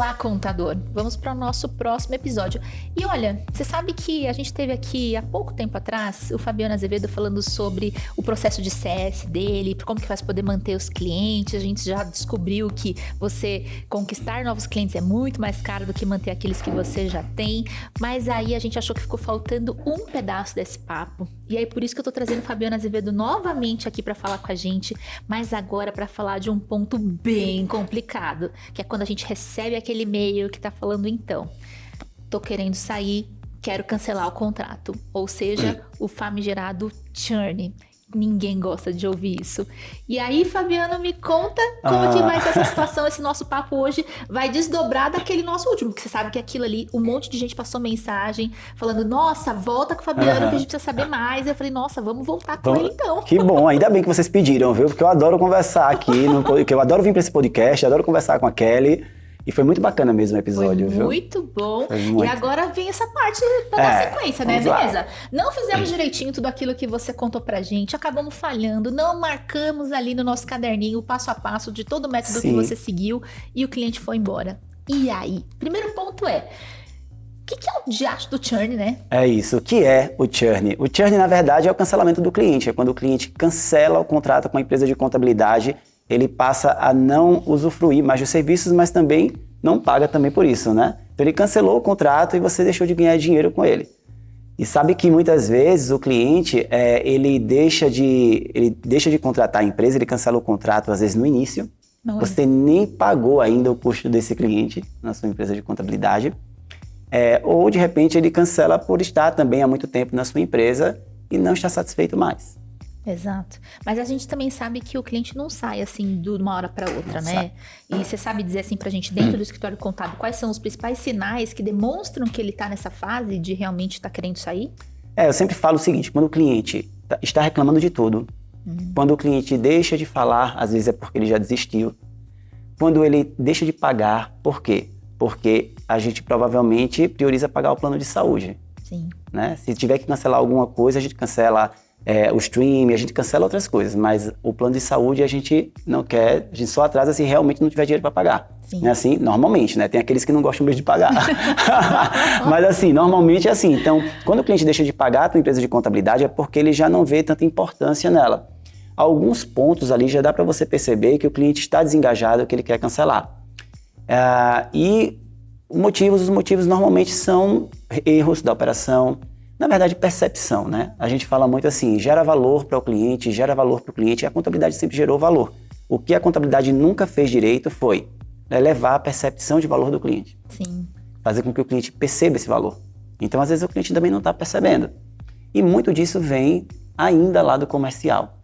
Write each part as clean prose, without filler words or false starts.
Olá, contador! Vamos para o nosso próximo episódio. E olha, você sabe que a gente teve aqui há pouco tempo atrás o Fabiano Azevedo falando sobre o processo de CS dele, como que faz poder manter os clientes. A gente já descobriu que você conquistar novos clientes é muito mais caro do que manter aqueles que você já tem. Mas aí a gente achou que ficou faltando um pedaço desse papo. E aí por isso que eu tô trazendo o Fabiano Azevedo novamente aqui para falar com a gente, mas agora para falar de um ponto bem complicado, que é quando a gente recebe aquele e-mail que tá falando, então, tô querendo sair, quero cancelar o contrato. Ou seja, o famigerado churn. Ninguém gosta de ouvir isso. E aí, Fabiano, me conta como que vai ser essa situação. Esse nosso papo hoje vai desdobrar daquele nosso último, porque você sabe que aquilo ali, um monte de gente passou mensagem falando, nossa, volta com o Fabiano que a gente precisa saber mais. Eu falei, nossa, vamos voltar com ele então. Que bom, ainda bem que vocês pediram, viu? Porque eu adoro conversar aqui, eu adoro vir para esse podcast, adoro conversar com a Kelly. E foi muito bacana mesmo o episódio, viu? Muito bom. E agora vem essa parte da sequência, né? Beleza. Não fizemos direitinho tudo aquilo que você contou pra gente, acabamos falhando, não marcamos ali no nosso caderninho o passo a passo de todo o método que você seguiu e o cliente foi embora. E aí? Primeiro ponto é, o que é o diacho do churn, né? É isso. O que é o churn? O churn, na verdade, é o cancelamento do cliente. É quando o cliente cancela o contrato com a empresa de contabilidade, ele passa a não usufruir mais dos serviços, mas também não paga também por isso, né? Então ele cancelou o contrato e você deixou de ganhar dinheiro com ele. E sabe que muitas vezes o cliente, ele deixa de contratar a empresa, ele cancela o contrato às vezes no início, você nem pagou ainda o custo desse cliente na sua empresa de contabilidade, ou de repente ele cancela por estar também há muito tempo na sua empresa e não está satisfeito mais. Exato. Mas a gente também sabe que o cliente não sai assim de uma hora para outra, né? E você sabe dizer assim pra gente, dentro do escritório contábil, quais são os principais sinais que demonstram que ele tá nessa fase de realmente estar querendo sair? Eu sempre falo o seguinte, quando o cliente está reclamando de tudo, quando o cliente deixa de falar, às vezes é porque ele já desistiu, quando ele deixa de pagar, por quê? Porque a gente provavelmente prioriza pagar o plano de saúde. Sim. Né? Se tiver que cancelar alguma coisa, a gente cancela o stream, a gente cancela outras coisas, mas o plano de saúde a gente não quer, a gente só atrasa se realmente não tiver dinheiro para pagar. Sim. Não é assim? Normalmente, né? Tem aqueles que não gostam mesmo de pagar. Mas assim, normalmente é assim. Então, quando o cliente deixa de pagar a tua empresa de contabilidade é porque ele já não vê tanta importância nela. Alguns pontos ali já dá para você perceber que o cliente está desengajado, que ele quer cancelar. E os motivos normalmente são erros da operação, na verdade, percepção, né? A gente fala muito assim, gera valor para o cliente, gera valor para o cliente, e a contabilidade sempre gerou valor. O que a contabilidade nunca fez direito foi elevar a percepção de valor do cliente. Sim. Fazer com que o cliente perceba esse valor. Então, às vezes, o cliente também não está percebendo. E muito disso vem ainda lá do comercial.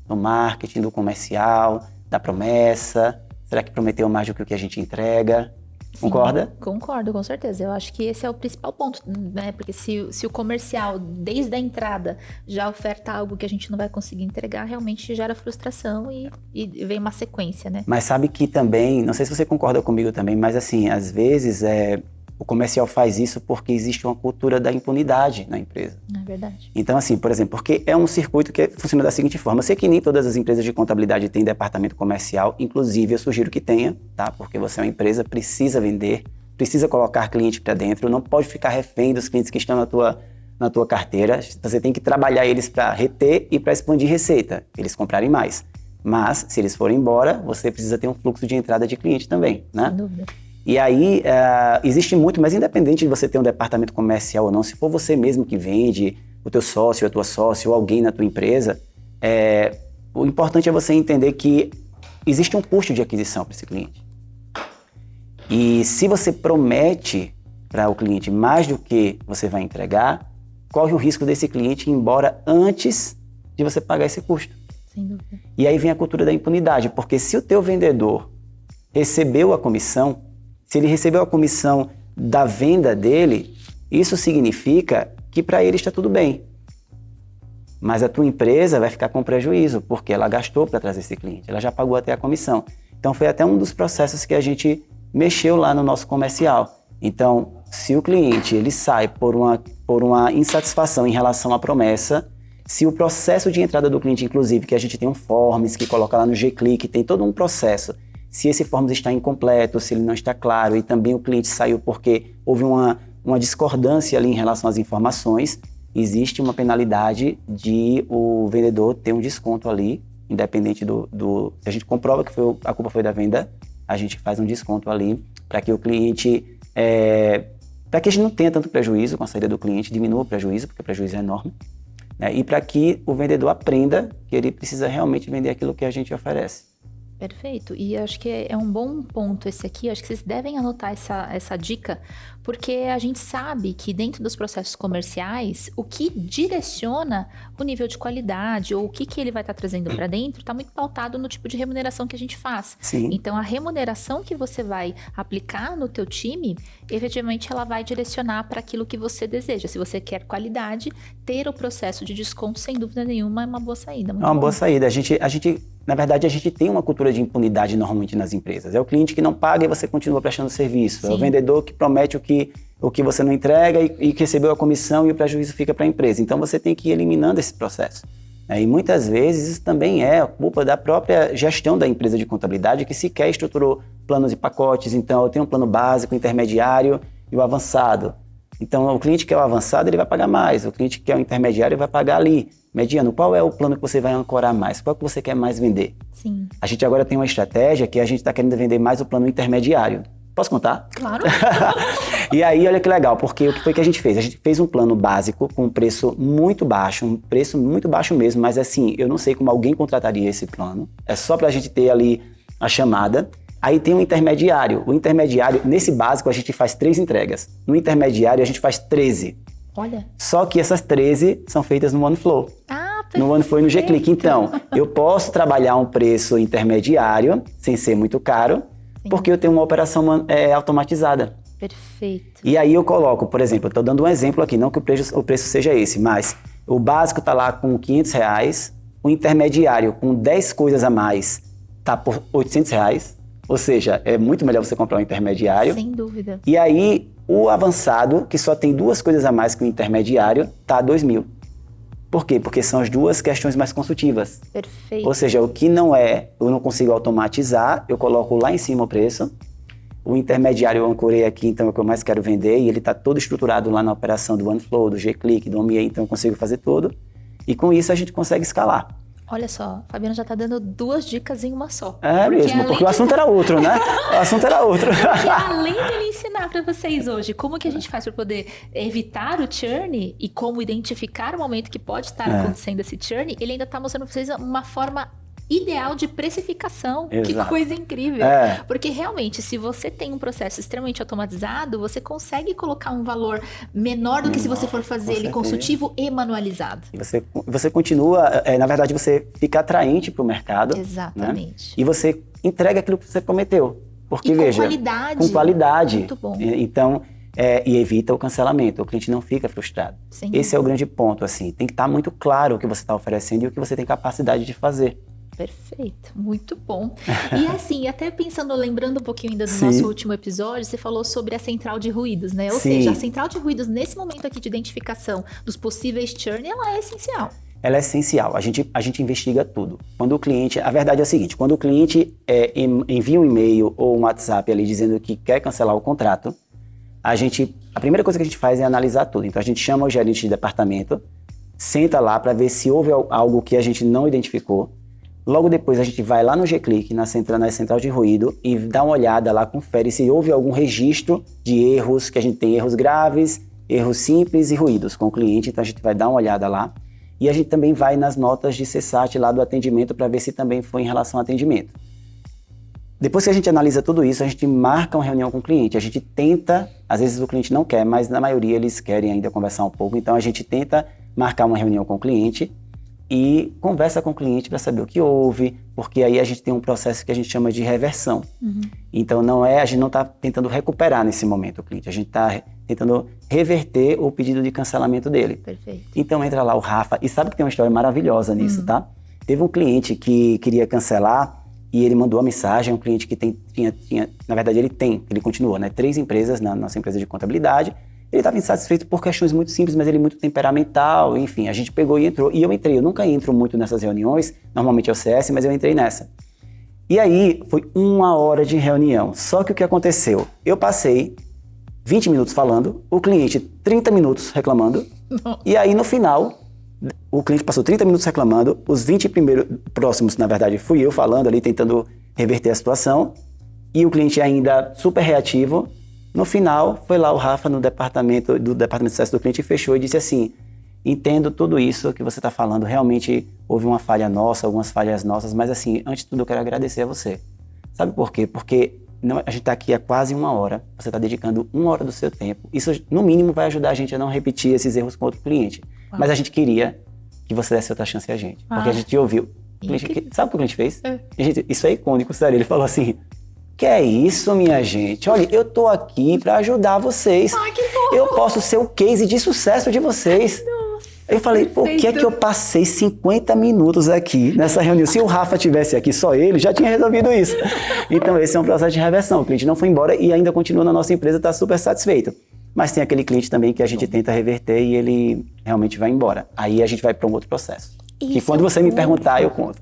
Do marketing, do comercial, da promessa. Será que prometeu mais do que o que a gente entrega? Sim, concorda? Concordo, com certeza. Eu acho que esse é o principal ponto, né? Porque se o comercial, desde a entrada, já oferta algo que a gente não vai conseguir entregar, realmente gera frustração e vem uma sequência, né? Mas sabe que também, não sei se você concorda comigo também, mas assim, às vezes o comercial faz isso porque existe uma cultura da impunidade na empresa. É verdade. Então assim, por exemplo, porque é um circuito que funciona da seguinte forma. Eu sei que nem todas as empresas de contabilidade têm departamento comercial, inclusive eu sugiro que tenha, tá? Porque você é uma empresa, precisa vender, precisa colocar cliente para dentro, não pode ficar refém dos clientes que estão na tua carteira. Você tem que trabalhar eles para reter e para expandir receita, eles comprarem mais. Mas, se eles forem embora, você precisa ter um fluxo de entrada de cliente também, né? Sem dúvida. E aí, existe muito, mas independente de você ter um departamento comercial ou não, se for você mesmo que vende, o teu sócio, a tua sócia ou alguém na tua empresa, o importante é você entender que existe um custo de aquisição para esse cliente. E se você promete para o cliente mais do que você vai entregar, corre o risco desse cliente ir embora antes de você pagar esse custo. Sem dúvida. E aí vem a cultura da impunidade, porque se o teu vendedor recebeu a comissão, se ele recebeu a comissão da venda dele, isso significa que para ele está tudo bem. Mas a tua empresa vai ficar com prejuízo, porque ela gastou para trazer esse cliente, ela já pagou até a comissão. Então foi até um dos processos que a gente mexeu lá no nosso comercial. Então, se o cliente ele sai por uma insatisfação em relação à promessa, se o processo de entrada do cliente, inclusive, que a gente tem um forms que coloca lá no G-Click, tem todo um processo. se esse forms está incompleto, se ele não está claro, e também o cliente saiu porque houve uma discordância ali em relação às informações, existe uma penalidade de o vendedor ter um desconto ali, independente se a gente comprova que a culpa foi da venda, a gente faz um desconto ali para que o cliente, para que a gente não tenha tanto prejuízo com a saída do cliente, diminua o prejuízo, porque o prejuízo é enorme, né? E para que o vendedor aprenda que ele precisa realmente vender aquilo que a gente oferece. Perfeito, e acho que é um bom ponto esse aqui, acho que vocês devem anotar essa dica, porque a gente sabe que dentro dos processos comerciais, o que direciona o nível de qualidade ou o que ele vai estar trazendo para dentro está muito pautado no tipo de remuneração que a gente faz. Sim. Então, a remuneração que você vai aplicar no teu time, efetivamente ela vai direcionar para aquilo que você deseja. Se você quer qualidade, ter o processo de desconto, sem dúvida nenhuma, é uma boa saída. É uma boa saída. Na verdade, a gente tem uma cultura de impunidade normalmente nas empresas. É o cliente que não paga e você continua prestando serviço. Sim. É o vendedor que promete o que você não entrega e que recebeu a comissão e o prejuízo fica para a empresa. Então, você tem que ir eliminando esse processo. E muitas vezes isso também é culpa da própria gestão da empresa de contabilidade que sequer estruturou planos e pacotes. Então, eu tenho um plano básico, intermediário e o avançado. Então, o cliente que é o avançado, ele vai pagar mais. O cliente que é o intermediário vai pagar ali. Mediano, qual é o plano que você vai ancorar mais? Qual que você quer mais vender? Sim. A gente agora tem uma estratégia que a gente está querendo vender mais o plano intermediário. Posso contar? Claro. E aí, olha que legal, porque o que foi que a gente fez? A gente fez um plano básico com um preço muito baixo mesmo, mas assim, eu não sei como alguém contrataria esse plano. É só pra gente ter ali a chamada. Aí tem um intermediário. O intermediário, nesse básico, a gente faz 3 entregas. No intermediário, a gente faz 13. Olha. Só que essas 13 são feitas no OneFlow. Ah, perfeito. No OneFlow e no G-Click. Então, eu posso trabalhar um preço intermediário, sem ser muito caro, sim, porque eu tenho uma operação automatizada. Perfeito. E aí eu coloco, por exemplo, eu estou dando um exemplo aqui, não que o preço seja esse, mas o básico está lá com R$500, o intermediário com 10 coisas a mais está por R$800, ou seja, é muito melhor você comprar um intermediário. Sem dúvida. E aí, o avançado, que só tem 2 coisas a mais que o intermediário, está a R$2.000. Por quê? Porque são as 2 questões mais consultivas. Perfeito. Ou seja, o que eu não consigo automatizar, eu coloco lá em cima o preço. O intermediário eu ancorei aqui, então é o que eu mais quero vender, e ele está todo estruturado lá na operação do OneFlow, do G-Click, do OMIE, então eu consigo fazer tudo. E com isso a gente consegue escalar. Olha só, a Fabiana já tá dando 2 dicas em uma só. Porque o assunto era outro, né? O assunto era outro. Porque além dele ensinar para vocês hoje como que a gente faz para poder evitar o churn e como identificar o momento que pode estar acontecendo esse churn, ele ainda tá mostrando para vocês uma forma ideal de precificação. Exato. Que coisa incrível. Porque realmente, se você tem um processo extremamente automatizado, você consegue colocar um valor menor do que se você for fazer ele consultivo e manualizado. E você continua, na verdade, você fica atraente para o mercado. Exatamente. Né? E você entrega aquilo que você prometeu. Porque, veja, qualidade. Com qualidade. Muito bom. Então, e evita o cancelamento. O cliente não fica frustrado. Sim. Esse é o grande ponto, assim. Tem que estar muito claro o que você está oferecendo e o que você tem capacidade de fazer. Perfeito, muito bom. E assim, até lembrando um pouquinho ainda do nosso último episódio, você falou sobre a central de ruídos, né? Ou seja, a central de ruídos, nesse momento aqui de identificação dos possíveis churn, ela é essencial. Ela é essencial, a gente investiga tudo. Quando o cliente, a verdade é a seguinte, quando o cliente envia um e-mail ou um WhatsApp ali dizendo que quer cancelar o contrato, a primeira coisa que a gente faz é analisar tudo. Então a gente chama o gerente de departamento, senta lá para ver se houve algo que a gente não identificou. Logo depois a gente vai lá no G-Click, na central de ruído, e dá uma olhada lá, confere se houve algum registro de erros, que a gente tem erros graves, erros simples e ruídos com o cliente, então a gente vai dar uma olhada lá. E a gente também vai nas notas de CSAT lá do atendimento para ver se também foi em relação ao atendimento. Depois que a gente analisa tudo isso, a gente marca uma reunião com o cliente. A gente tenta, às vezes o cliente não quer, mas na maioria eles querem ainda conversar um pouco, então a gente tenta marcar uma reunião com o cliente e conversa com o cliente para saber o que houve, porque aí a gente tem um processo que a gente chama de reversão. Então a gente não está tentando recuperar nesse momento o cliente, a gente está tentando reverter o pedido de cancelamento dele. Perfeito. Então entra lá o Rafa, e sabe que tem uma história maravilhosa nisso, tá? Teve um cliente que queria cancelar e ele mandou a mensagem, um cliente que tinha, na verdade ele continua, né? 3 empresas na nossa empresa de contabilidade. Ele estava insatisfeito por questões muito simples, mas ele é muito temperamental, enfim, a gente pegou e entrou. E eu nunca entro muito nessas reuniões, normalmente é o CS, mas eu entrei nessa. E aí, foi 1 hora de reunião. Só que o que aconteceu? Eu passei 20 minutos falando, o cliente 30 minutos reclamando, e aí no final, o cliente passou 30 minutos reclamando, os 20 primeiros próximos, na verdade, fui eu falando ali, tentando reverter a situação, e o cliente ainda super reativo. No final, foi lá o Rafa do departamento de sucesso do cliente e fechou e disse assim: entendo tudo isso que você está falando, realmente houve uma falha nossa, algumas falhas nossas, mas assim, antes de tudo eu quero agradecer a você. Sabe por quê? Porque a gente está aqui há quase 1 hora, você está dedicando 1 hora do seu tempo. Isso, no mínimo, vai ajudar a gente a não repetir esses erros com outro cliente. Mas a gente queria que você desse outra chance a gente. Porque a gente ouviu. Sabe o que o cliente fez? Isso é icônico, sério. Ele falou assim: que é isso, minha gente? Olha, eu tô aqui para ajudar vocês. Que fofo. Eu posso ser o case de sucesso de vocês. Eu falei, por que eu passei 50 minutos aqui nessa reunião? Se o Rafa tivesse aqui, só ele, já tinha resolvido isso. Então, esse é um processo de reversão. O cliente não foi embora e ainda continua na nossa empresa, está super satisfeito. Mas tem aquele cliente também que a gente tenta reverter e ele realmente vai embora. Aí a gente vai para um outro processo. E quando você me perguntar, eu conto.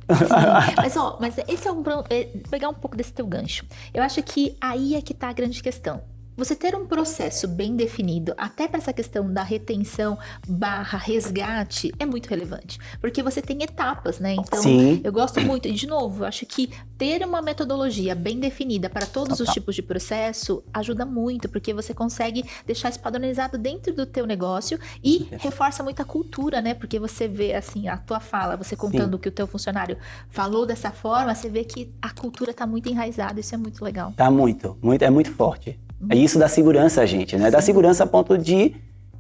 Mas esse pegar um pouco desse teu gancho. Eu acho que aí é que tá a grande questão. Você ter um processo bem definido, até para essa questão da retenção / resgate, é muito relevante. Porque você tem etapas, né? Então, Sim. Eu gosto muito, e de novo, eu acho que ter uma metodologia bem definida para todos os tipos de processo ajuda muito, porque você consegue deixar isso padronizado dentro do teu negócio e reforça muito a cultura, né? Porque você vê, assim, a tua fala, você contando que o teu funcionário falou dessa forma, você vê que a cultura tá muito enraizada, isso é muito legal. Tá muito, é muito forte. É isso dá segurança a gente, né? Dá segurança a ponto de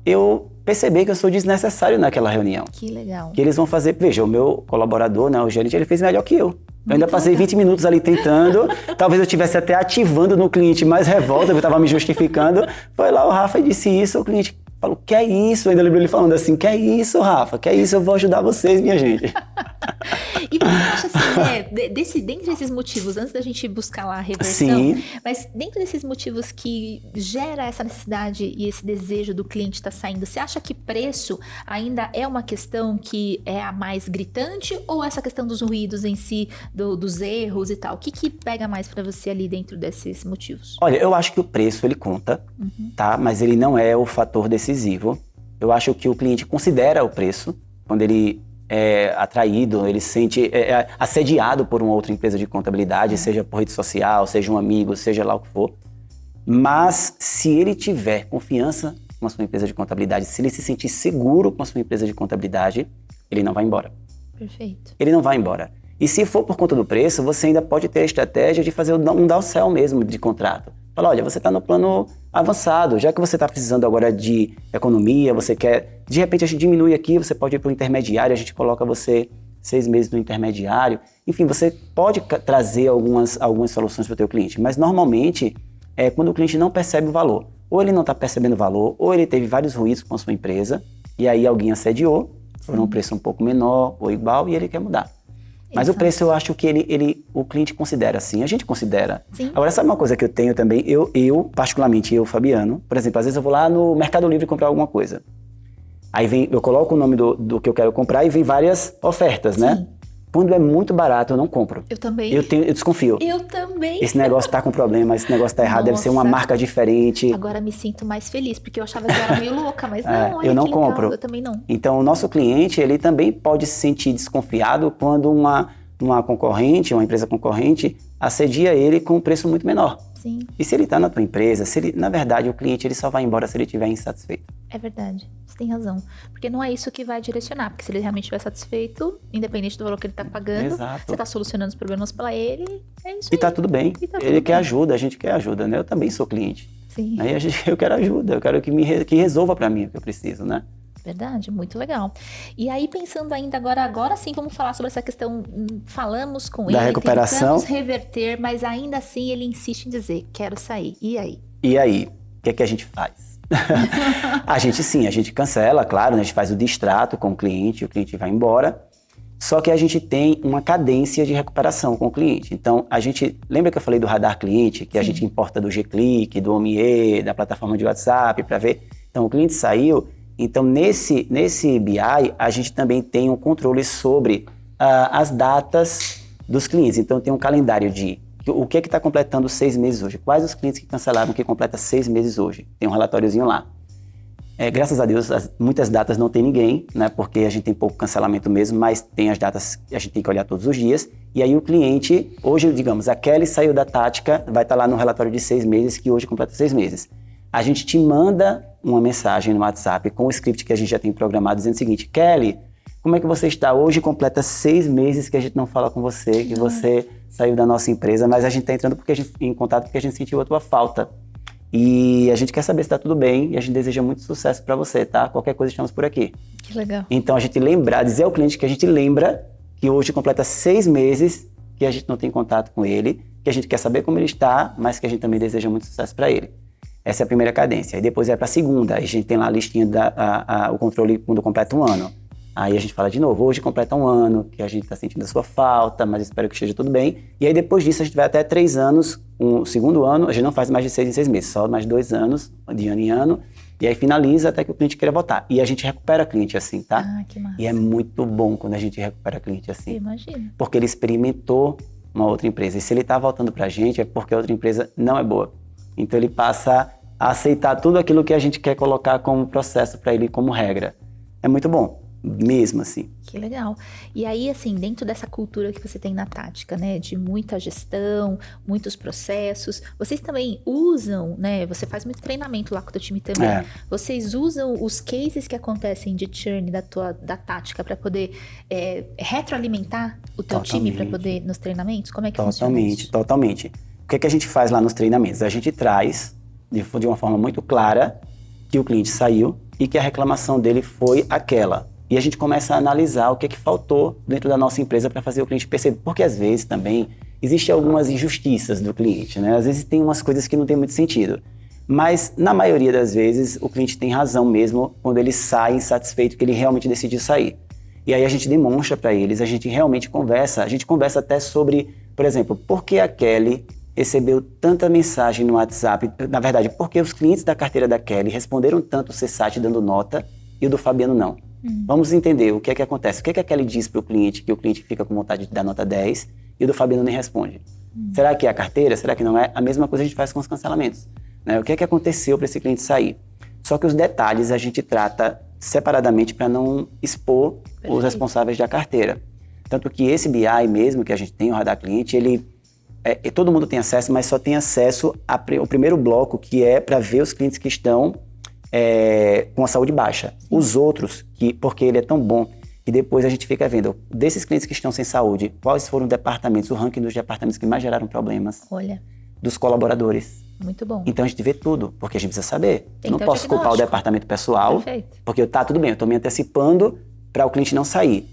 eu perceber que eu sou desnecessário naquela reunião. Que legal. Que eles vão fazer... Veja, o meu colaborador, né, o gerente, ele fez melhor que eu. Eu ainda passei 20 minutos ali tentando. Talvez eu estivesse até ativando no cliente mais revolta, eu estava me justificando. Foi lá o Rafa e disse isso, o cliente falou, que é isso? Eu ainda lembro ele falando assim, que é isso, Rafa? Que é isso? Eu vou ajudar vocês, minha gente. E você acha assim, dentre esses motivos, antes da gente buscar lá a reversão, Sim. Mas dentro desses motivos que gera essa necessidade e esse desejo do cliente estar saindo, você acha que preço ainda é uma questão que é a mais gritante ou essa questão dos ruídos em si, dos erros e tal? O que pega mais para você ali dentro desses motivos? Olha, eu acho que o preço ele conta, tá? Mas ele não é o fator decisivo. Eu acho que o cliente considera o preço quando ele é atraído, ele se sente assediado por uma outra empresa de contabilidade, seja por rede social, seja um amigo, seja lá o que for. Mas se ele tiver confiança com a sua empresa de contabilidade, se ele se sentir seguro com a sua empresa de contabilidade, ele não vai embora. Perfeito. Ele não vai embora. E se for por conta do preço, você ainda pode ter a estratégia de fazer um downsell mesmo de contrato. Fala, olha, você está no plano avançado, já que você está precisando agora de economia, você quer, de repente a gente diminui aqui, você pode ir para o intermediário, a gente coloca você 6 meses no intermediário. Enfim, você pode trazer algumas soluções para o teu cliente, mas normalmente é quando o cliente não percebe o valor. Ou ele não está percebendo o valor, ou ele teve vários ruídos com a sua empresa, e aí alguém assediou, por um preço um pouco menor ou igual, e ele quer mudar. Mas o preço eu acho que o cliente considera sim, a gente considera. Sim. Agora, sabe uma coisa que eu tenho também? Particularmente eu, Fabiano, por exemplo, às vezes eu vou lá no Mercado Livre comprar alguma coisa. Aí eu coloco o nome do que eu quero comprar e vem várias ofertas, né? Quando é muito barato, eu não compro. Eu também. Eu desconfio. Eu também. Esse negócio tá com problema, esse negócio tá errado, deve ser uma marca diferente. Agora me sinto mais feliz, porque eu achava que eu era meio louca, mas não, olha eu não que legal, compro. Eu também não. Então, o nosso cliente, ele também pode se sentir desconfiado quando uma concorrente, uma empresa concorrente, assedia ele com um preço muito menor. Sim. E se ele está na tua empresa, na verdade, o cliente ele só vai embora se ele estiver insatisfeito. É verdade, você tem razão. Porque não é isso que vai direcionar, porque se ele realmente estiver satisfeito, independente do valor que ele está pagando, Exato. você está solucionando os problemas para ele, é isso aí. E tá tudo bem. Ele quer ajuda, a gente quer ajuda, né? Eu também sou cliente. Sim. Aí eu quero ajuda, eu quero que resolva para mim o que eu preciso, né? Verdade, muito legal. E aí, pensando ainda agora sim, vamos falar sobre essa questão. Falamos com ele, recuperação. Tentamos reverter, mas ainda assim ele insiste em dizer, quero sair. E aí? E aí? O que é que a gente faz? A gente cancela, claro, né? A gente faz o distrato com o cliente vai embora. Só que a gente tem uma cadência de recuperação com o cliente. Então, lembra que eu falei do radar cliente, que a gente importa do G-Click, do OMIE, da plataforma de WhatsApp para ver? Então, o cliente saiu. Então, nesse BI, a gente também tem um controle sobre as datas dos clientes. Então tem um calendário de o que está completando 6 meses hoje, quais os clientes que cancelaram que completa 6 meses hoje. Tem um relatóriozinho lá. Graças a Deus, muitas datas não tem ninguém, né? Porque a gente tem pouco cancelamento mesmo, mas tem as datas que a gente tem que olhar todos os dias. E aí o cliente, hoje, digamos, a Kelly saiu da Tática, vai estar lá no relatório de 6 meses, que hoje completa 6 meses. A gente te manda uma mensagem no WhatsApp com o script que a gente já tem programado, dizendo o seguinte: Kelly, como é que você está? Hoje completa 6 meses que a gente não fala com você, que você saiu da nossa empresa, mas a gente está entrando em contato porque a gente sentiu a tua falta. E a gente quer saber se está tudo bem e a gente deseja muito sucesso para você, tá? Qualquer coisa, estamos por aqui. Que legal. Então, a gente dizer ao cliente que a gente lembra que hoje completa 6 meses que a gente não tem contato com ele, que a gente quer saber como ele está, mas que a gente também deseja muito sucesso para ele. Essa é a primeira cadência. Aí depois para a segunda, a gente tem lá a listinha, o controle quando completa 1 ano. Aí a gente fala de novo, hoje completa 1 ano, que a gente está sentindo a sua falta, mas espero que esteja tudo bem. E aí depois disso a gente vai até 3 anos, o segundo ano, a gente não faz mais de 6 em 6 meses, só mais 2 anos, de ano em ano. E aí finaliza até que o cliente queira voltar. E a gente recupera cliente assim, tá? Ah, que massa. E é muito bom quando a gente recupera cliente assim. Imagina. Porque ele experimentou uma outra empresa. E se ele está voltando pra gente é porque a outra empresa não é boa. Então ele passa a aceitar tudo aquilo que a gente quer colocar como processo para ele, como regra. É muito bom. Mesmo assim. Que legal. E aí, assim, dentro dessa cultura que você tem na Tática, né, de muita gestão, muitos processos, vocês também usam, né, você faz muito treinamento lá com o teu time também, vocês usam os cases que acontecem de churn da Tática para poder retroalimentar o teu time para poder nos treinamentos? Como é que funciona isso? Totalmente. O que é que a gente faz lá nos treinamentos? A gente traz, de uma forma muito clara, que o cliente saiu e que a reclamação dele foi aquela. E a gente começa a analisar o que é que faltou dentro da nossa empresa para fazer o cliente perceber. Porque às vezes também existem algumas injustiças do cliente, né? Às vezes tem umas coisas que não tem muito sentido. Mas na maioria das vezes o cliente tem razão mesmo quando ele sai insatisfeito, que ele realmente decidiu sair. E aí a gente demonstra para eles, a gente realmente conversa. A gente conversa até sobre, por exemplo, por que a Kelly recebeu tanta mensagem no WhatsApp. Na verdade, por que os clientes da carteira da Kelly responderam tanto o CSAT dando nota e o do Fabiano não. Vamos entender o que é que acontece. O que é que a Kelly diz para o cliente, que o cliente fica com vontade de dar nota 10 e o do Fabiano nem responde? Será que é a carteira? Será que não é? A mesma coisa a gente faz com os cancelamentos, né? O que é que aconteceu para esse cliente sair? Só que os detalhes a gente trata separadamente para não expor os responsáveis da carteira. Tanto que esse BI mesmo que a gente tem, o Radar Cliente, ele todo mundo tem acesso, mas só tem acesso ao primeiro bloco, que é para ver os clientes que estão com a saúde baixa. Os outros, porque ele é tão bom, que depois a gente fica vendo, desses clientes que estão sem saúde, quais foram os departamentos, o ranking dos departamentos que mais geraram problemas. Olha. Dos colaboradores. Muito bom. Então a gente vê tudo, porque a gente precisa saber. Eu não ter o posso culpar o departamento pessoal, porque tá tudo bem, eu estou me antecipando para o cliente não sair.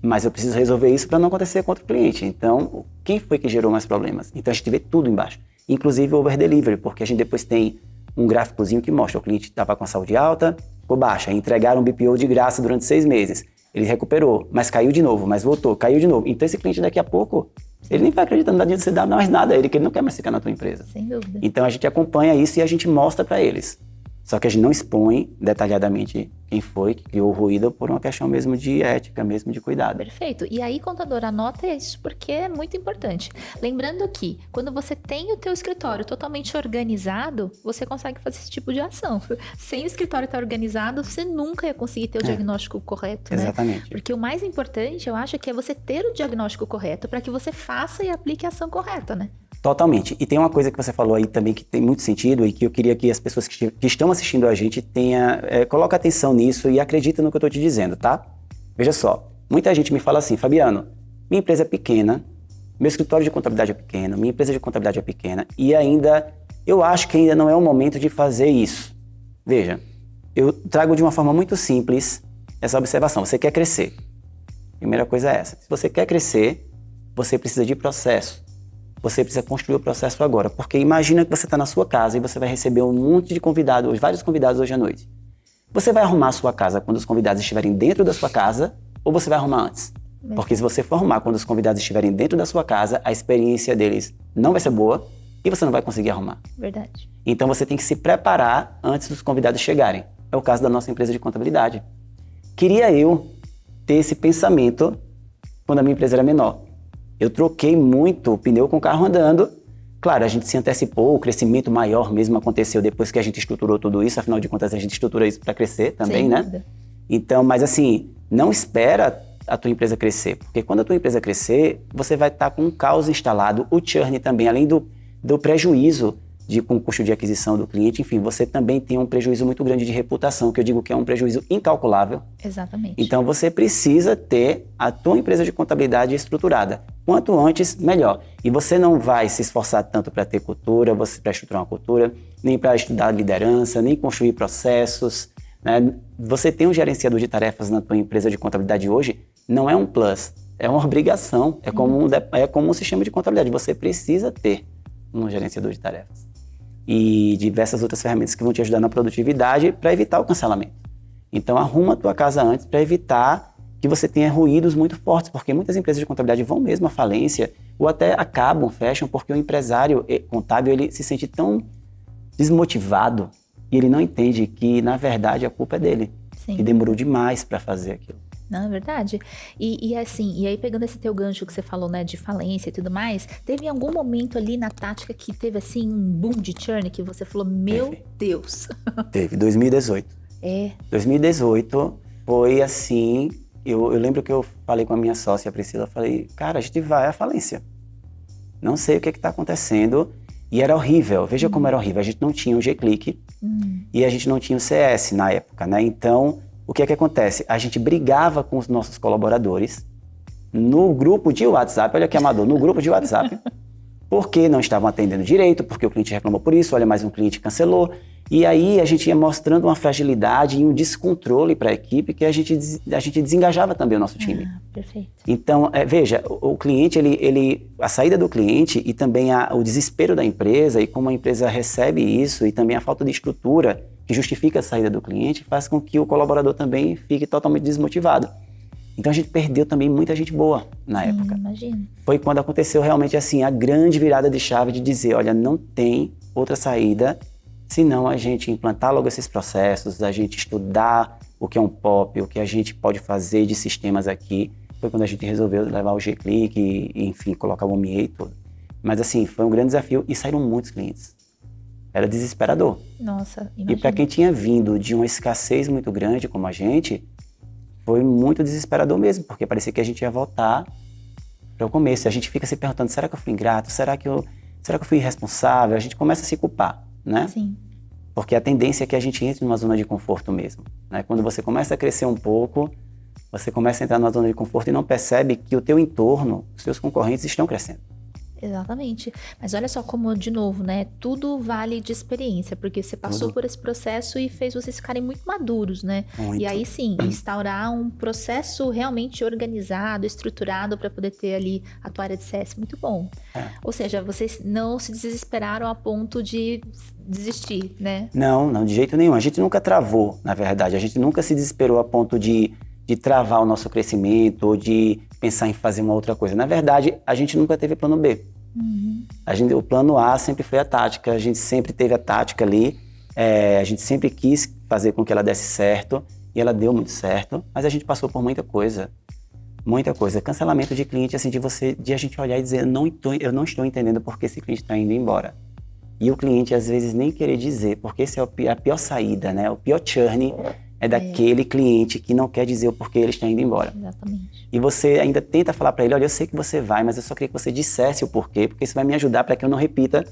Mas eu preciso resolver isso para não acontecer com outro cliente. Então, quem foi que gerou mais problemas? Então a gente vê tudo embaixo. Inclusive o over-delivery, porque a gente depois tem um gráficozinho que mostra o cliente estava com a saúde alta, ficou baixa, entregaram um BPO de graça durante 6 meses. Ele recuperou, mas caiu de novo, mas voltou, caiu de novo. Então esse cliente daqui a pouco, ele nem vai acreditar, não dá dinheiro de você dar mais nada a ele, que ele não quer mais ficar na tua empresa. Sem dúvida. Então a gente acompanha isso e a gente mostra para eles. Só que a gente não expõe detalhadamente quem foi que criou o ruído por uma questão mesmo de ética, mesmo de cuidado. Perfeito. E aí, contador, anota isso porque é muito importante. Lembrando que quando você tem o teu escritório totalmente organizado, você consegue fazer esse tipo de ação. Sem o escritório estar organizado, você nunca ia conseguir ter o diagnóstico correto, né? Exatamente. Porque o mais importante, eu acho, que é você ter o diagnóstico correto para que você faça e aplique a ação correta, né? Totalmente. E tem uma coisa que você falou aí também que tem muito sentido e que eu queria que as pessoas que estão assistindo a gente coloquem atenção nisso e acreditem no que eu estou te dizendo, tá? Veja só, muita gente me fala assim, Fabiano, minha empresa é pequena, meu escritório de contabilidade é pequeno, minha empresa de contabilidade é pequena e eu acho que ainda não é o momento de fazer isso. Veja, eu trago de uma forma muito simples essa observação. Você quer crescer. Primeira coisa é essa. Se você quer crescer, você precisa de processo. Você precisa construir o processo agora, porque imagina que você está na sua casa e você vai receber um monte de convidados, vários convidados hoje à noite. Você vai arrumar a sua casa quando os convidados estiverem dentro da sua casa ou você vai arrumar antes? Porque se você for arrumar quando os convidados estiverem dentro da sua casa, a experiência deles não vai ser boa e você não vai conseguir arrumar. Verdade. Então você tem que se preparar antes dos convidados chegarem. É o caso da nossa empresa de Queria eu ter esse pensamento quando a minha empresa era menor. Eu troquei muito pneu com o carro andando. Claro, a gente se antecipou, o crescimento maior mesmo aconteceu depois que a gente estruturou tudo isso. Afinal de contas, a gente estrutura isso para crescer também, né? Então, mas assim, não espera a tua empresa crescer, porque quando a tua empresa crescer, você vai estar com um caos instalado, o churn também, além do prejuízo com o custo de aquisição do cliente, enfim, você também tem um prejuízo muito grande de reputação, que eu digo que é um prejuízo incalculável. Exatamente. Então, você precisa ter a tua empresa de contabilidade estruturada. Quanto antes, melhor. E você não vai se esforçar tanto para ter cultura, para estruturar uma cultura, nem para estudar liderança, nem construir processos, né? Você tem um gerenciador de tarefas na tua empresa de contabilidade hoje, não é um plus, é uma obrigação, é como um sistema de contabilidade. Você precisa ter um gerenciador de tarefas. E diversas outras ferramentas que vão te ajudar na produtividade para evitar o cancelamento. Então, arruma a tua casa antes para evitar que você tenha ruídos muito fortes, porque muitas empresas de contabilidade vão mesmo à falência ou até acabam, fecham, porque o empresário contábil ele se sente tão desmotivado e ele não entende que, na verdade, a culpa é dele. Sim. Que demorou demais para fazer aquilo. Não, é verdade. E assim, e aí pegando esse teu gancho que você falou, né, de falência e tudo mais, teve algum momento ali na tática que teve assim um boom de churn que você falou, meu Deus. Teve, 2018. 2018 foi assim, eu lembro que eu falei com a minha sócia, a Priscila, eu falei, cara, a gente vai à falência. Não sei o que está acontecendo. E era horrível, veja como era horrível. A gente não tinha o G-Click e a gente não tinha o CS na época, né? Então, o que é que acontece? A gente brigava com os nossos colaboradores no grupo de WhatsApp, olha que amador, no grupo de WhatsApp, porque não estavam atendendo direito, porque o cliente reclamou por isso, olha, mais um cliente cancelou. E aí a gente ia mostrando uma fragilidade e um descontrole para a equipe que a gente desengajava também o nosso time. Perfeito. Então, veja, o cliente, a saída do cliente e também o desespero da empresa e como a empresa recebe isso e também a falta de estrutura que justifica a saída do cliente faz com que o colaborador também fique totalmente desmotivado. Então a gente perdeu também muita gente boa na época. Imagino. Foi quando aconteceu realmente assim a grande virada de chave de dizer, olha, não tem outra saída senão a gente implantar logo esses processos, a gente estudar o que é um POP, o que a gente pode fazer de sistemas aqui. Foi quando a gente resolveu levar o G-Click e enfim, colocar o OMIE e tudo. Mas assim, foi um grande desafio e saíram muitos clientes. Era desesperador. Nossa, imagina. E para quem tinha vindo de uma escassez muito grande como a gente, foi muito desesperador mesmo, porque parecia que a gente ia voltar para o começo. E a gente fica se perguntando, será que eu fui ingrato? Será que eu fui irresponsável? A gente começa a se culpar, né? Sim. Porque a tendência é que a gente entre numa zona de conforto mesmo, né? Quando você começa a crescer um pouco, você começa a entrar numa zona de conforto e não percebe que o teu entorno, os seus concorrentes estão crescendo. Exatamente. Mas olha só como, de novo, né? Tudo vale de experiência, porque você passou por esse processo e fez vocês ficarem muito maduros, né? Muito. E aí sim, instaurar um processo realmente organizado, estruturado para poder ter ali a tua área de CS muito bom. Ou seja, vocês não se desesperaram a ponto de desistir, né? Não, de jeito nenhum. A gente nunca travou, na verdade. A gente nunca se desesperou a ponto de travar o nosso crescimento ou de pensar em fazer uma outra coisa. Na verdade, a gente nunca teve plano B. O plano A sempre foi a tática, a gente sempre teve a tática ali, a gente sempre quis fazer com que ela desse certo e ela deu muito certo, mas a gente passou por muita coisa. Cancelamento de cliente, assim, de a gente olhar e dizer, eu não estou entendendo porque esse cliente está indo embora. E o cliente, às vezes, nem querer dizer, porque essa é a pior saída, né? O pior churn é daquele cliente que não quer dizer o porquê ele está indo embora. Exatamente. E você ainda tenta falar para ele, olha, eu sei que você vai, mas eu só queria que você dissesse o porquê, porque isso vai me ajudar para que eu não repita.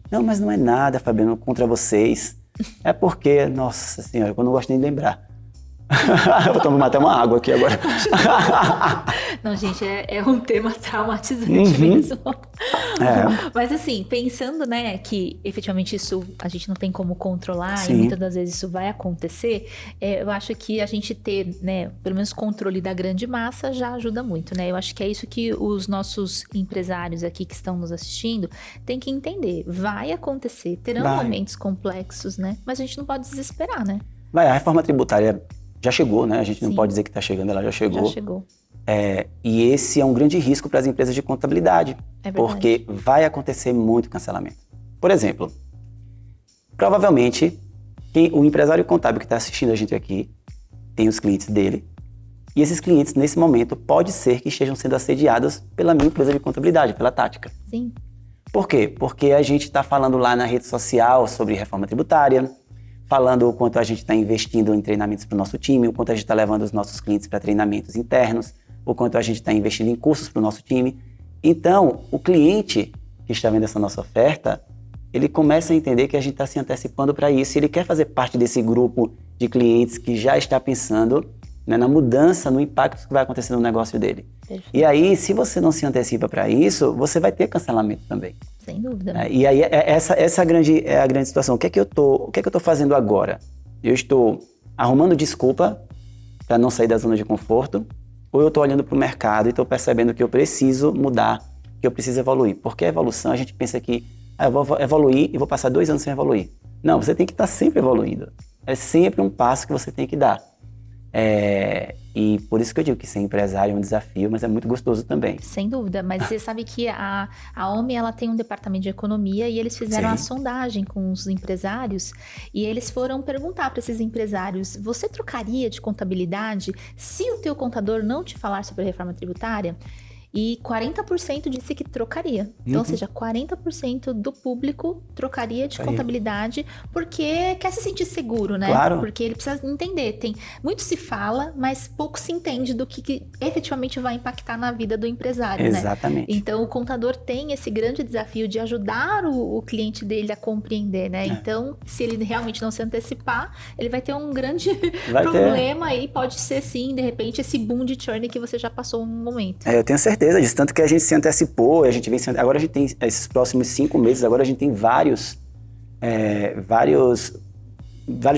Não, mas não é nada, Fabiano, contra vocês. É porque, nossa senhora, eu não gosto nem de lembrar. Eu vou tomar até uma água aqui agora. Não, gente, é um tema traumatizante mesmo. Mas assim, pensando, né, que efetivamente isso a gente não tem como controlar. Sim. E muitas das vezes isso vai acontecer, eu acho que a gente ter, né, pelo menos controle da grande massa já ajuda muito, né? Eu acho que é isso que os nossos empresários aqui que estão nos assistindo têm que entender. Vai acontecer, terão momentos complexos, né? Mas a gente não pode desesperar, né? A reforma tributária já chegou, né? A gente não pode dizer que está chegando, ela já chegou. Já chegou. E esse é um grande risco para as empresas de contabilidade, porque vai acontecer muito cancelamento. Por exemplo, provavelmente o empresário contábil que está assistindo a gente aqui tem os clientes dele E esses clientes, nesse momento, pode ser que estejam sendo assediados pela minha empresa de contabilidade, pela Tática. Sim. Por quê? Porque a gente está falando lá na rede social sobre reforma tributária, falando o quanto a gente está investindo em treinamentos para o nosso time, o quanto a gente está levando os nossos clientes para treinamentos internos, o quanto a gente está investindo em cursos para o nosso time. Então, o cliente que está vendo essa nossa oferta, ele começa a entender que a gente está se antecipando para isso e ele quer fazer parte desse grupo de clientes que já está pensando, né, na mudança, no impacto que vai acontecer no negócio dele. Perfeito. E aí, se você não se antecipa para isso, você vai ter cancelamento também. Sem dúvida. E aí, essa é a grande situação. O que é que eu tô fazendo agora? Eu estou arrumando desculpa para não sair da zona de conforto, ou eu estou olhando para o mercado e estou percebendo que eu preciso mudar, que eu preciso evoluir? Porque a evolução, a gente pensa que eu vou evoluir e vou passar 2 anos sem evoluir. Não, você tem que estar sempre evoluindo. É sempre um passo que você tem que dar. E por isso que eu digo que ser empresário é um desafio, mas é muito gostoso também. Sem dúvida, mas você sabe que a OMI, ela tem um departamento de economia e eles fizeram a sondagem com os empresários e eles foram perguntar para esses empresários: você trocaria de contabilidade se o teu contador não te falar sobre a reforma tributária? E 40% disse que trocaria. Então, ou seja, 40% do público trocaria de contabilidade porque quer se sentir seguro, né? Claro. Porque ele precisa entender. Muito se fala, mas pouco se entende do que efetivamente vai impactar na vida do empresário, né? Exatamente. Então, o contador tem esse grande desafio de ajudar o cliente dele a compreender, né? Então, se ele realmente não se antecipar, ele vai ter um grande problema e pode ser, sim, de repente, esse boom de churn que você já passou um momento. Eu tenho certeza disso, tanto que a gente se antecipou, agora a gente tem esses próximos 5 meses, agora a gente tem vários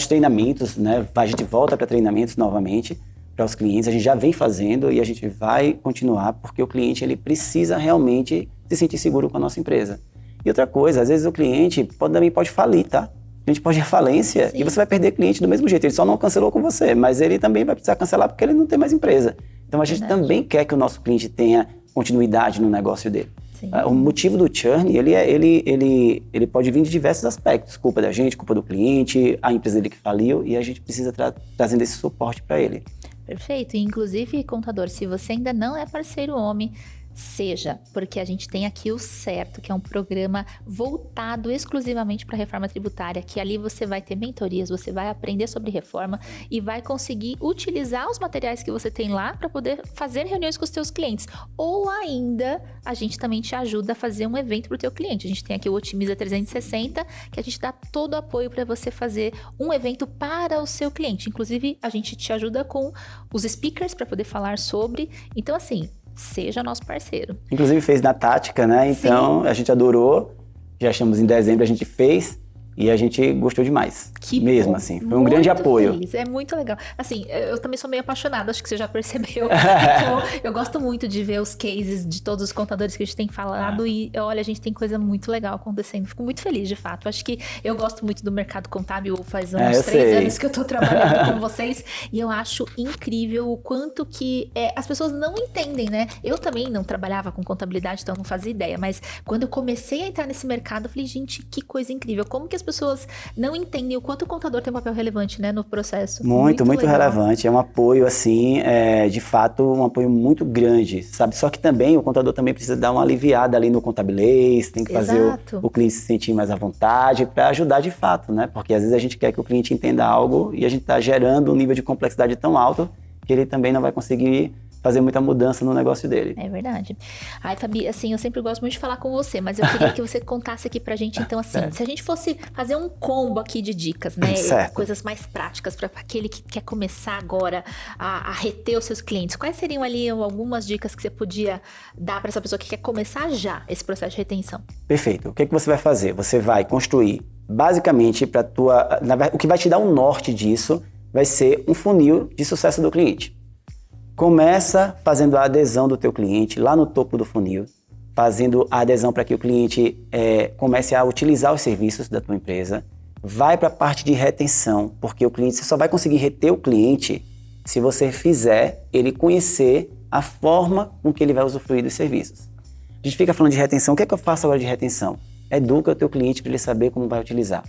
treinamentos, né? A gente volta para treinamentos novamente para os clientes, a gente já vem fazendo e a gente vai continuar, porque o cliente ele precisa realmente se sentir seguro com a nossa empresa. E outra coisa, às vezes o cliente também pode falir, tá? A gente pode ir à falência. Sim. E você vai perder cliente do mesmo jeito, ele só não cancelou com você, mas ele também vai precisar cancelar porque ele não tem mais empresa. Então a gente também quer que o nosso cliente tenha continuidade no negócio dele. Sim. O motivo do churn, ele pode vir de diversos aspectos. Culpa da gente, culpa do cliente, a empresa dele que faliu, e a gente precisa trazendo esse suporte para ele. Perfeito. E, inclusive, contador, se você ainda não é parceiro OMI, seja, porque a gente tem aqui o Certo, que é um programa voltado exclusivamente para a reforma tributária, que ali você vai ter mentorias, você vai aprender sobre reforma e vai conseguir utilizar os materiais que você tem lá para poder fazer reuniões com os teus clientes. Ou ainda, a gente também te ajuda a fazer um evento para o teu cliente. A gente tem aqui o Otimiza 360, que a gente dá todo o apoio para você fazer um evento para o seu cliente. Inclusive, a gente te ajuda com os speakers para poder falar sobre. Então, assim, seja nosso parceiro. Inclusive fez na Tática, né? Então, a gente adorou. Já estamos em dezembro, a gente fez e a gente gostou demais. Que mesmo, bom. Assim. Foi um grande apoio. Feliz. É muito legal. Assim, eu também sou meio apaixonada, acho que você já percebeu. Então, eu gosto muito de ver os cases de todos os contadores que a gente tem falado e, olha, a gente tem coisa muito legal acontecendo. Fico muito feliz, de fato. Acho que eu gosto muito do mercado contábil, faz uns 3 anos que eu tô trabalhando com vocês e eu acho incrível o quanto que as pessoas não entendem, né? Eu também não trabalhava com contabilidade, então não fazia ideia, mas quando eu comecei a entrar nesse mercado, eu falei, gente, que coisa incrível. Como que as pessoas não entendem o quanto o contador tem um papel relevante, né, no processo? Muito relevante. É um apoio, assim, de fato, um apoio muito grande, sabe? Só que também o contador também precisa dar uma aliviada ali no contabilês, tem que fazer o cliente se sentir mais à vontade para ajudar de fato, né? Porque às vezes a gente quer que o cliente entenda algo e a gente está gerando um nível de complexidade tão alto que ele também não vai conseguir fazer muita mudança no negócio dele. É verdade. Ai, Fabi, assim, eu sempre gosto muito de falar com você, mas eu queria que você contasse aqui pra gente, então, assim, se a gente fosse fazer um combo aqui de dicas, né? Coisas mais práticas para aquele que quer começar agora a reter os seus clientes, quais seriam ali algumas dicas que você podia dar para essa pessoa que quer começar já esse processo de retenção? Perfeito. O que você vai fazer? Você vai construir, basicamente, o que vai te dar um norte disso vai ser um funil de sucesso do cliente. Começa fazendo a adesão do teu cliente lá no topo do funil, fazendo a adesão para que o cliente comece a utilizar os serviços da tua empresa. Vai para a parte de retenção, porque o cliente, você só vai conseguir reter o cliente se você fizer ele conhecer a forma com que ele vai usufruir dos serviços. A gente fica falando de retenção, o que é que eu faço agora de retenção? Educa o teu cliente para ele saber como vai utilizar.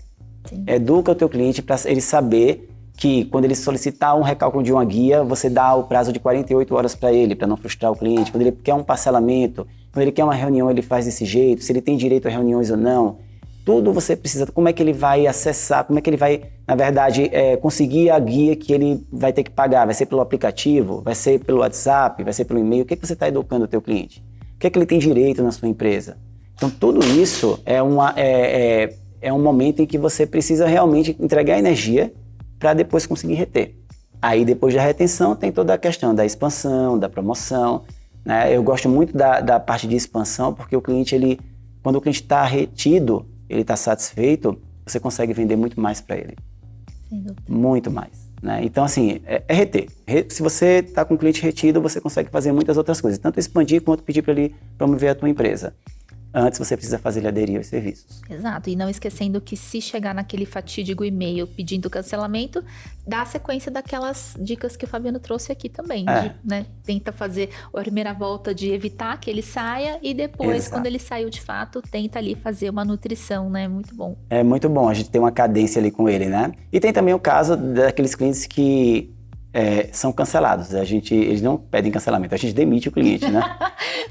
Sim. Educa o teu cliente para ele saber que quando ele solicitar um recálculo de uma guia, você dá o prazo de 48 horas para ele, para não frustrar o cliente. Quando ele quer um parcelamento, quando ele quer uma reunião, ele faz desse jeito, se ele tem direito a reuniões ou não. Tudo você precisa, como é que ele vai acessar, como é que ele vai, na verdade, conseguir a guia que ele vai ter que pagar. Vai ser pelo aplicativo, vai ser pelo WhatsApp, vai ser pelo e-mail. O que você está educando o teu cliente? O que ele tem direito na sua empresa? Então, tudo isso é um momento em que você precisa realmente entregar energia para depois conseguir reter. Aí, depois da retenção, tem toda a questão da expansão, da promoção, né? Eu gosto muito da parte de expansão, porque quando o cliente está retido, ele está satisfeito, você consegue vender muito mais para ele. Sem dúvida. Muito mais, né? Então, assim, é reter. Se você está com o cliente retido, você consegue fazer muitas outras coisas. Tanto expandir, quanto pedir para ele promover a tua empresa. Antes, você precisa fazer ele aderir aos serviços. Exato. E não esquecendo que se chegar naquele fatídico e-mail pedindo cancelamento, dá a sequência daquelas dicas que o Fabiano trouxe aqui também. Né? Tenta fazer a primeira volta de evitar que ele saia e depois, Exato. Quando ele saiu de fato, tenta ali fazer uma nutrição, né? Muito bom. É muito bom a gente ter uma cadência ali com ele, né? E tem também o caso daqueles clientes que são cancelados. Eles não pedem cancelamento, a gente demite o cliente, né?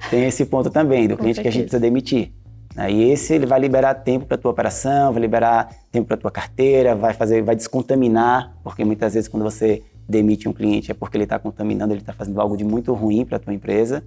Tem esse ponto também, do cliente que a gente precisa demitir. Né? E ele vai liberar tempo para a tua operação, vai liberar tempo para a tua carteira, vai descontaminar, porque muitas vezes quando você demite um cliente é porque ele está contaminando, ele está fazendo algo de muito ruim para a tua empresa.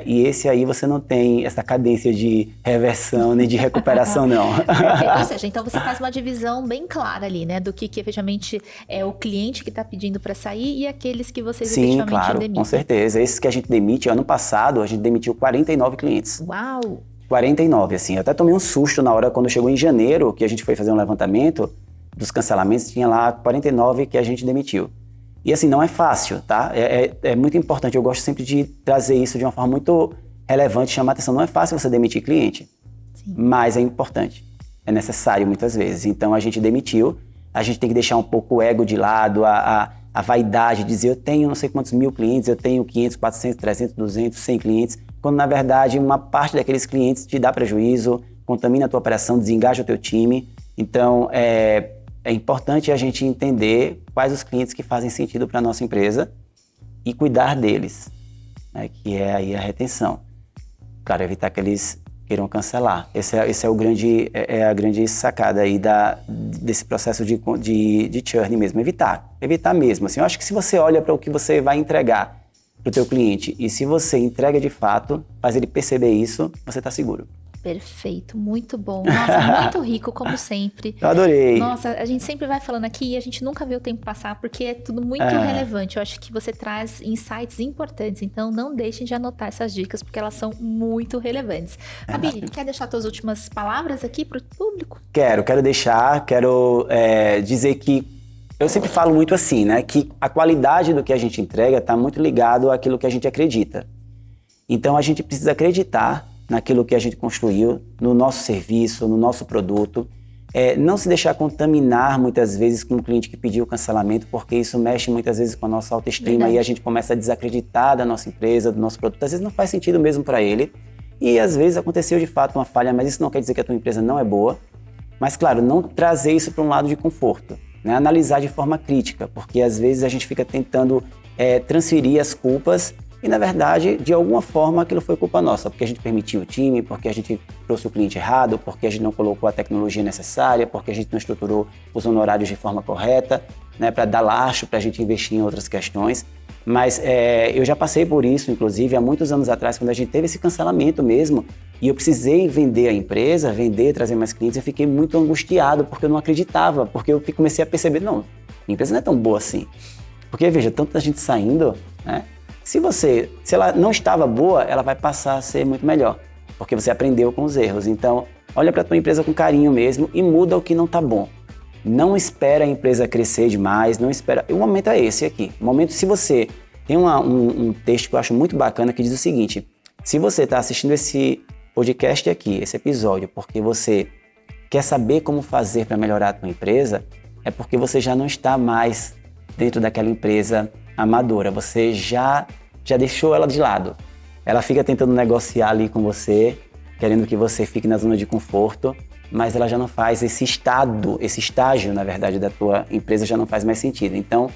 E esse aí você não tem essa cadência de reversão nem de recuperação, não. Perfeito. Ou seja, então você faz uma divisão bem clara ali, né? Do que efetivamente é o cliente que está pedindo para sair e aqueles que vocês efetivamente claro, demitem. Com certeza. Esses que a gente demite, ano passado a gente demitiu 49 clientes. Uau! 49, assim. Eu até tomei um susto na hora, quando chegou em janeiro, que a gente foi fazer um levantamento dos cancelamentos, tinha lá 49 que a gente demitiu. E assim, não é fácil, tá? É muito importante, eu gosto sempre de trazer isso de uma forma muito relevante, chamar a atenção. Não é fácil você demitir cliente, Sim. Mas é importante, é necessário muitas vezes. Então a gente demitiu, a gente tem que deixar um pouco o ego de lado, a vaidade, dizer eu tenho não sei quantos mil clientes, eu tenho 500, 400, 300, 200, 100 clientes, quando na verdade uma parte daqueles clientes te dá prejuízo, contamina a tua operação, desengaja o teu time. Então é importante a gente entender quais os clientes que fazem sentido para a nossa empresa e cuidar deles, né, que é aí a retenção. Claro, evitar que eles queiram cancelar. Esse é a grande sacada aí desse processo de churn mesmo. Evitar mesmo. Assim, eu acho que se você olha para o que você vai entregar para o teu cliente e se você entrega de fato, faz ele perceber isso, você está seguro. Perfeito, muito bom. Nossa, muito rico, como sempre. Eu adorei. Nossa, a gente sempre vai falando aqui e a gente nunca vê o tempo passar, porque é tudo muito relevante. Eu acho que você traz insights importantes, então não deixem de anotar essas dicas, porque elas são muito relevantes. Fabi, quer deixar suas últimas palavras aqui para o público? Quero dizer que eu sempre falo muito assim, né, que a qualidade do que a gente entrega está muito ligado àquilo que a gente acredita. Então a gente precisa acreditar naquilo que a gente construiu, no nosso serviço, no nosso produto. Não se deixar contaminar muitas vezes com um cliente que pediu cancelamento, porque isso mexe muitas vezes com a nossa autoestima e a gente começa a desacreditar da nossa empresa, do nosso produto. Às vezes não faz sentido mesmo para ele e às vezes aconteceu de fato uma falha, mas isso não quer dizer que a tua empresa não é boa. Mas claro, não trazer isso para um lado de conforto, né? Analisar de forma crítica, porque às vezes a gente fica tentando transferir as culpas e, na verdade, de alguma forma, aquilo foi culpa nossa, porque a gente permitiu o time, porque a gente trouxe o cliente errado, porque a gente não colocou a tecnologia necessária, porque a gente não estruturou os honorários de forma correta, né, para dar laço, para a gente investir em outras questões. Mas eu já passei por isso, inclusive, há muitos anos atrás, quando a gente teve esse cancelamento mesmo, e eu precisei vender a empresa, trazer mais clientes, eu fiquei muito angustiado, porque eu não acreditava, porque eu comecei a perceber, não, a empresa não é tão boa assim. Porque, veja, tanta gente saindo, né? Se ela não estava boa, ela vai passar a ser muito melhor, porque você aprendeu com os erros. Então, olha para a tua empresa com carinho mesmo e muda o que não está bom. Não espera a empresa crescer demais, não espera... O momento é esse aqui. O momento, se você... Tem um texto que eu acho muito bacana que diz o seguinte: se você está assistindo esse podcast aqui, esse episódio, porque você quer saber como fazer para melhorar a tua empresa, é porque você já não está mais dentro daquela empresa amadora, você já deixou ela de lado. Ela fica tentando negociar ali com você, querendo que você fique na zona de conforto, mas ela já não faz esse estágio, na verdade, da tua empresa já não faz mais sentido. Então,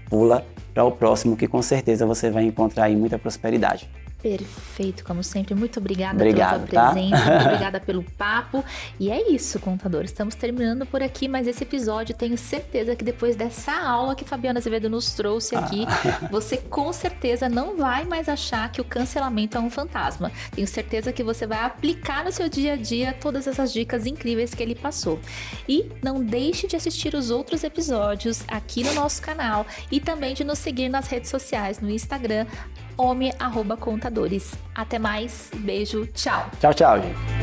pula para o próximo que com certeza você vai encontrar aí muita prosperidade. Perfeito, como sempre. Muito obrigada Obrigado, pela tua presença, muito obrigada pelo papo. E é isso, contador. Estamos terminando por aqui, mas esse episódio, tenho certeza que depois dessa aula que Fabiana Azevedo nos trouxe aqui, você com certeza não vai mais achar que o cancelamento é um fantasma. Tenho certeza que você vai aplicar no seu dia a dia todas essas dicas incríveis que ele passou. E não deixe de assistir os outros episódios aqui no nosso canal e também de nos seguir nas redes sociais, no Instagram, ome@contadores. Até mais, beijo, tchau. Tchau, tchau, gente.